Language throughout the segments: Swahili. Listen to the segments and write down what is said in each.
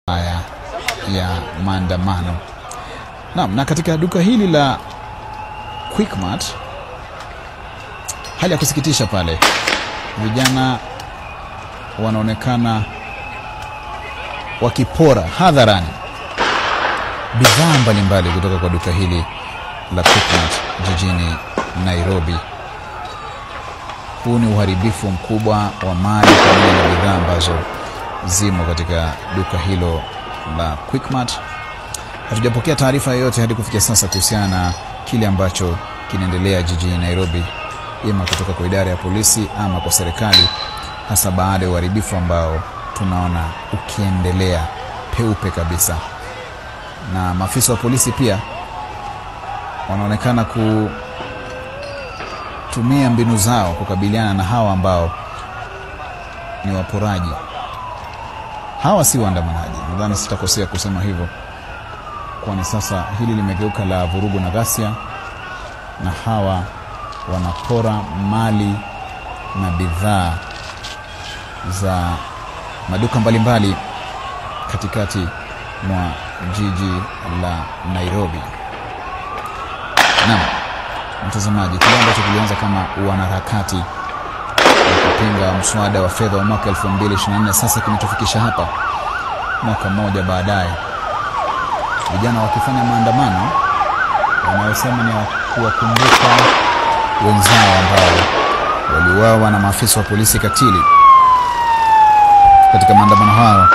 haya ya maandamano. Naam, na katika duka hili la Quickmart, hali ya kusikitisha pale, vijana wanaonekana wakipora hadharani bidhaa mbalimbali kutoka kwa duka hili la Quickmart jijini Nairobi. Huu ni uharibifu mkubwa wa mali pamoja na bidhaa ambazo zimo katika duka hilo la Quickmart. Hatujapokea taarifa yoyote hadi kufikia sasa kuhusiana na kile ambacho kinaendelea jijini Nairobi, ima kutoka kwa idara ya polisi ama kwa serikali, hasa baada ya uharibifu ambao tunaona ukiendelea peupe kabisa. Na maafisa wa polisi pia wanaonekana kutumia mbinu zao kukabiliana na hawa ambao ni waporaji. Hawa si waandamanaji, nadhani sitakosea kusema hivyo, kwani sasa hili limegeuka la vurugu na ghasia, na hawa wanapora mali na bidhaa za maduka mbalimbali katikati mwa jiji la Nairobi. Naam, mtazamaji, kile ambacho kilianza kama wanaharakati wa kupinga mswada wa fedha wa mwaka 2024 sasa kimetufikisha hapa mwaka mmoja baadaye, vijana wakifanya maandamano wanayosema ni kuwakumbuka wenzao ambao waliuawa na maafisa wa polisi katili katika maandamano hayo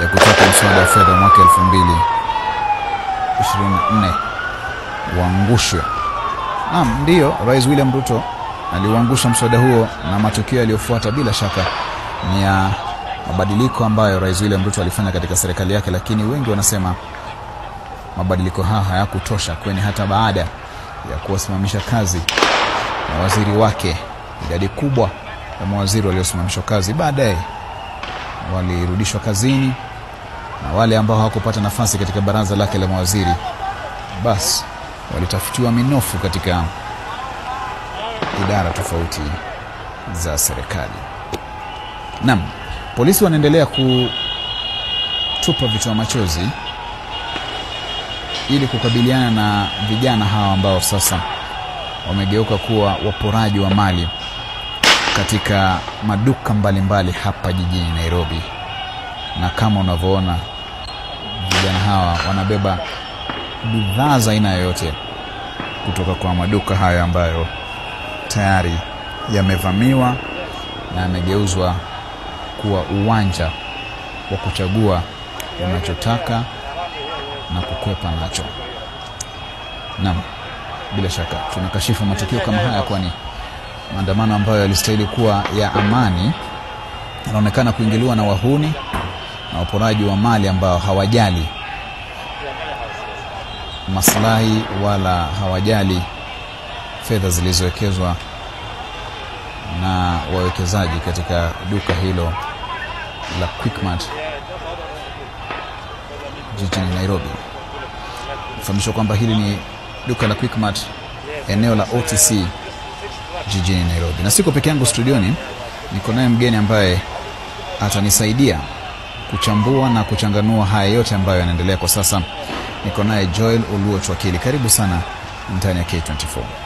ya kutaka mswada wa fedha wa mwaka 2024 uangushwe. Naam, ndio Rais William Ruto aliuangusha mswada huo, na matukio yaliyofuata bila shaka ni ya mabadiliko ambayo Rais William Ruto alifanya katika serikali yake, lakini wengi wanasema mabadiliko haya hayakutosha, kwani hata baada ya kuwasimamisha kazi na waziri wake, idadi kubwa ya mawaziri waliosimamishwa kazi baadaye walirudishwa kazini, na wale ambao hawakupata nafasi katika baraza lake la mawaziri basi walitafutiwa minofu katika idara tofauti za serikali. Naam, polisi wanaendelea kutupa vitoa machozi ili kukabiliana na vijana hawa ambao sasa wamegeuka kuwa waporaji wa mali katika maduka mbalimbali hapa jijini Nairobi. Na kama unavyoona, vijana hawa wanabeba bidhaa za aina yoyote kutoka kwa maduka haya ambayo tayari yamevamiwa na yamegeuzwa kuwa uwanja wa kuchagua unachotaka na kukwepa nacho. Naam, bila shaka tunakashifu matukio kama haya, kwani maandamano ambayo yalistahili kuwa ya amani yanaonekana kuingiliwa na wahuni na uporaji wa mali ambao hawajali maslahi wala hawajali fedha zilizowekezwa na wawekezaji katika duka hilo la Quickmart jijini Nairobi. Fahamishwa kwamba hili ni duka la Quickmart eneo la OTC jijini Nairobi. Na siko peke yangu studioni, niko naye mgeni ambaye atanisaidia kuchambua na kuchanganua haya yote ambayo yanaendelea kwa sasa. Niko naye Joel Oluoch, wakili. Karibu sana ndani ya K24.